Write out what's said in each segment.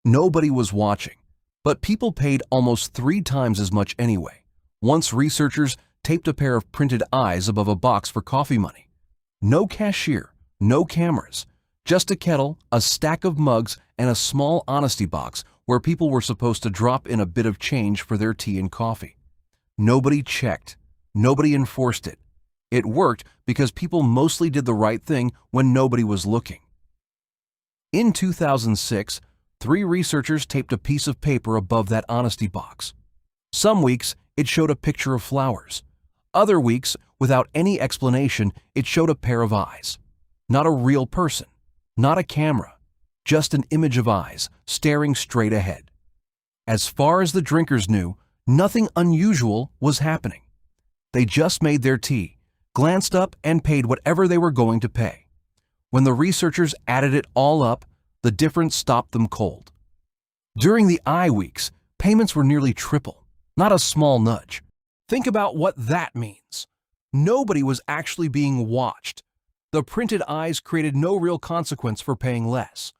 Nobody was watching, but people paid almost 3 times as much anyway. Once researchers taped a pair of printed eyes above a box for coffee money. No cashier, no cameras, just a kettle, a stack of mugs, and a small honesty box where people were supposed to drop in a bit of change for their tea and coffee. Nobody checked. Nobody enforced it. It worked because people mostly did the right thing when nobody was looking. In 2006, 3 researchers taped a piece of paper above that honesty box. Some weeks, it showed a picture of flowers. Other weeks, without any explanation, it showed a pair of eyes. Not a real person, not a camera, just an image of eyes staring straight ahead. As far as the drinkers knew, nothing unusual was happening. They just made their tea, glanced up, and paid whatever they were going to pay. When the researchers added it all up, the difference stopped them cold. During the eye weeks, payments were nearly triple, not a small nudge. Think about what that means. Nobody was actually being watched. The printed eyes created no real consequence for paying less.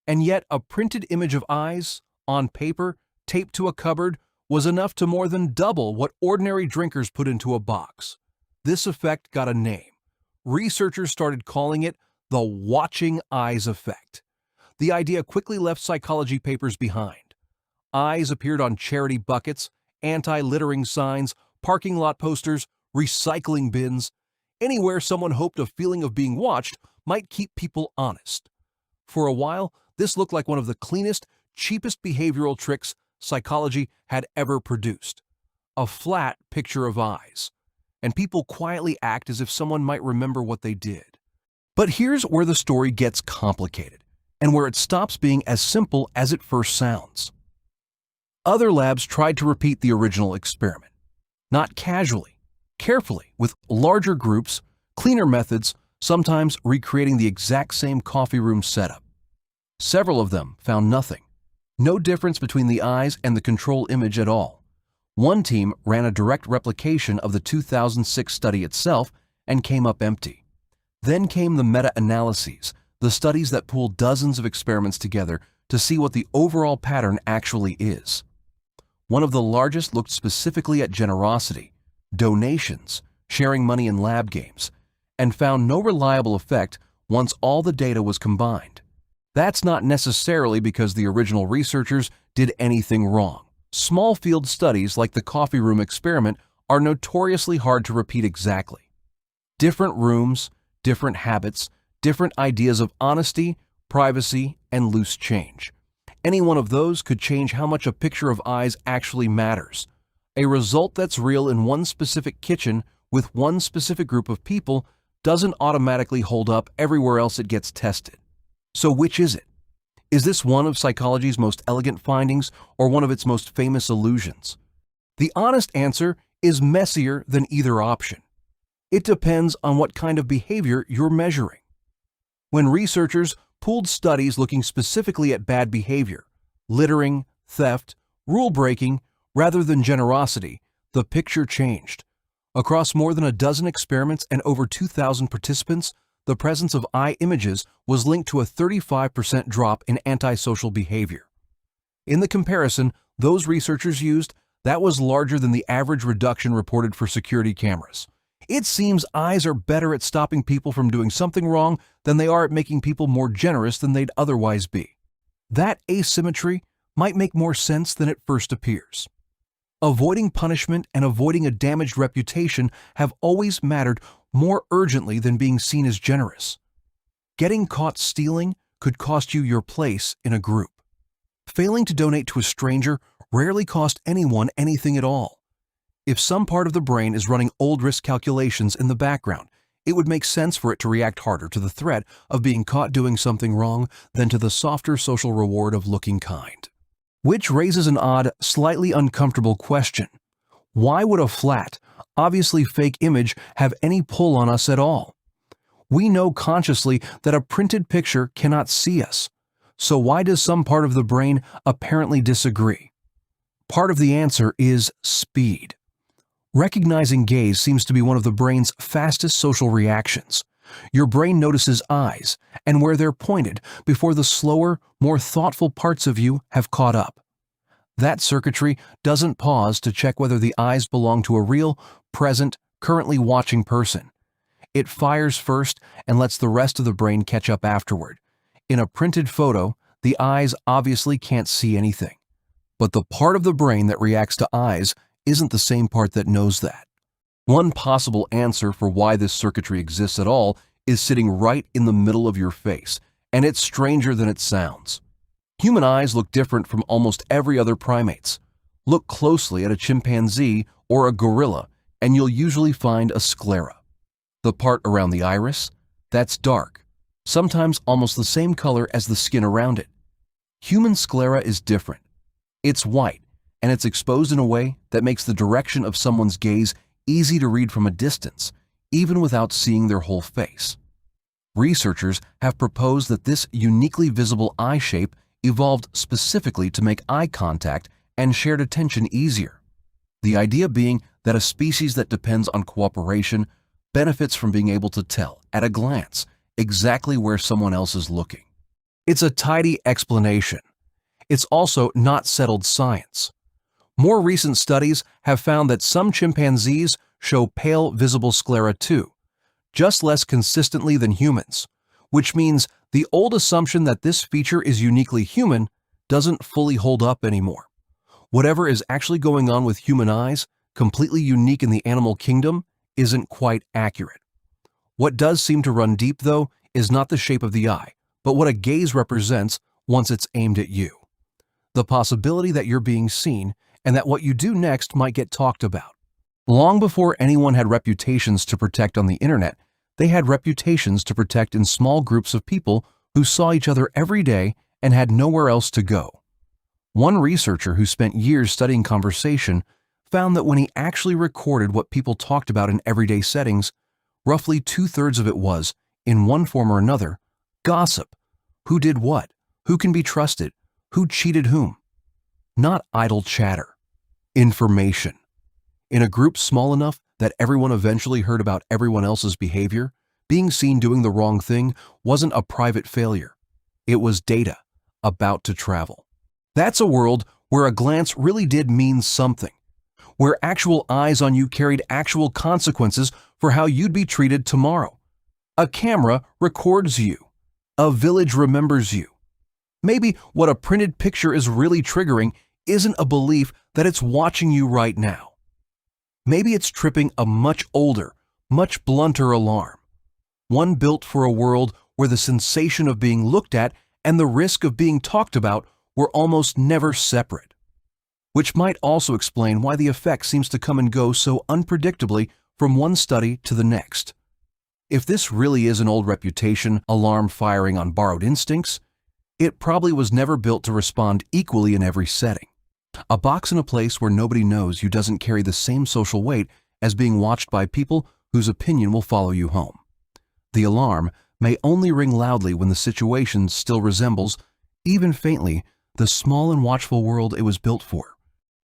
And yet a printed image of eyes, on paper, taped to a cupboard, was enough to more than double what ordinary drinkers put into a box. This effect got a name. Researchers started calling it the watching eyes effect. The idea quickly left psychology papers behind. Eyes appeared on charity buckets, anti-littering signs, parking lot posters, recycling bins. Anywhere someone hoped a feeling of being watched might keep people honest. For a while, this looked like one of the cleanest, cheapest behavioral tricks psychology had ever produced. A flat picture of eyes. And people quietly act as if someone might remember what they did. But here's where the story gets complicated, and where it stops being as simple as it first sounds. Other labs tried to repeat the original experiment. Not casually, carefully, with larger groups, cleaner methods, sometimes recreating the exact same coffee room setup. Several of them found nothing. No difference between the eyes and the control image at all. One team ran a direct replication of the 2006 study itself and came up empty. Then came the meta-analyses, the studies that pool dozens of experiments together to see what the overall pattern actually is. One of the largest looked specifically at generosity, donations, sharing money in lab games, and found no reliable effect once all the data was combined. That's not necessarily because the original researchers did anything wrong. Small field studies like the coffee room experiment are notoriously hard to repeat exactly. Different rooms, different habits, different ideas of honesty, privacy, and loose change. Any one of those could change how much a picture of eyes actually matters. A result that's real in one specific kitchen with one specific group of people doesn't automatically hold up everywhere else it gets tested. So which is it? Is this one of psychology's most elegant findings or one of its most famous illusions? The honest answer is messier than either option. It depends on what kind of behavior you're measuring. When researchers pooled studies looking specifically at bad behavior, littering, theft, rule breaking, rather than generosity, the picture changed. Across more than a dozen experiments and over 2,000 participants, the presence of eye images was linked to a 35% drop in antisocial behavior. In the comparison those researchers used, that was larger than the average reduction reported for security cameras. It seems eyes are better at stopping people from doing something wrong than they are at making people more generous than they'd otherwise be. That asymmetry might make more sense than it first appears. Avoiding punishment and avoiding a damaged reputation have always mattered more urgently than being seen as generous. Getting caught stealing could cost you your place in a group. Failing to donate to a stranger rarely cost anyone anything at all. If some part of the brain is running old risk calculations in the background, it would make sense for it to react harder to the threat of being caught doing something wrong than to the softer social reward of looking kind. Which raises an odd, slightly uncomfortable question. Why would a flat, obviously fake image have any pull on us at all? We know consciously that a printed picture cannot see us. So why does some part of the brain apparently disagree? Part of the answer is speed. Recognizing gaze seems to be one of the brain's fastest social reactions. Your brain notices eyes and where they're pointed before the slower, more thoughtful parts of you have caught up. That circuitry doesn't pause to check whether the eyes belong to a real, present, currently watching person. It fires first and lets the rest of the brain catch up afterward. In a printed photo, the eyes obviously can't see anything. But the part of the brain that reacts to eyes isn't the same part that knows that. One possible answer for why this circuitry exists at all is sitting right in the middle of your face, and it's stranger than it sounds. Human eyes look different from almost every other primate's. Look closely at a chimpanzee or a gorilla, and you'll usually find a sclera. The part around the iris? That's dark, sometimes almost the same color as the skin around it. Human sclera is different. It's white, and it's exposed in a way that makes the direction of someone's gaze easy to read from a distance, even without seeing their whole face. Researchers have proposed that this uniquely visible eye shape evolved specifically to make eye contact and shared attention easier. The idea being that a species that depends on cooperation benefits from being able to tell, at a glance, exactly where someone else is looking. It's a tidy explanation. It's also not settled science. More recent studies have found that some chimpanzees show pale visible sclera too, just less consistently than humans, which means the old assumption that this feature is uniquely human doesn't fully hold up anymore. Whatever is actually going on with human eyes, completely unique in the animal kingdom, isn't quite accurate. What does seem to run deep, though, is not the shape of the eye, but what a gaze represents once it's aimed at you. The possibility that you're being seen and that what you do next might get talked about. Long before anyone had reputations to protect on the internet, they had reputations to protect in small groups of people who saw each other every day and had nowhere else to go. One researcher who spent years studying conversation found that when he actually recorded what people talked about in everyday settings, roughly 2/3 of it was, in one form or another, gossip. Who did what? Who can be trusted? Who cheated whom? Not idle chatter. Information. In a group small enough that everyone eventually heard about everyone else's behavior, being seen doing the wrong thing wasn't a private failure. It was data about to travel. That's a world where a glance really did mean something, where actual eyes on you carried actual consequences for how you'd be treated tomorrow. A camera records you. A village remembers you. Maybe what a printed picture is really triggering isn't a belief that it's watching you right now. Maybe it's tripping a much older, much blunter alarm. One built for a world where the sensation of being looked at and the risk of being talked about were almost never separate. Which might also explain why the effect seems to come and go so unpredictably from one study to the next. If this really is an old reputation alarm firing on borrowed instincts, it probably was never built to respond equally in every setting. A box in a place where nobody knows you doesn't carry the same social weight as being watched by people whose opinion will follow you home. The alarm may only ring loudly when the situation still resembles, even faintly, the small and watchful world it was built for.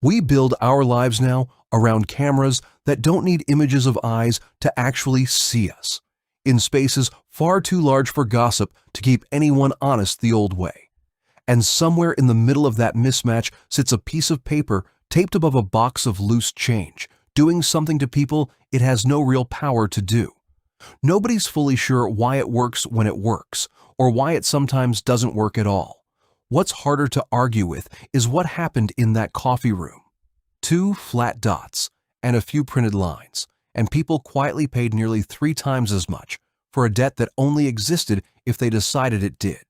We build our lives now around cameras that don't need images of eyes to actually see us, in spaces far too large for gossip to keep anyone honest the old way. And somewhere in the middle of that mismatch sits a piece of paper taped above a box of loose change, doing something to people it has no real power to do. Nobody's fully sure why it works when it works, or why it sometimes doesn't work at all. What's harder to argue with is what happened in that coffee room. 2 flat dots and a few printed lines, and people quietly paid nearly 3 times as much for a debt that only existed if they decided it did.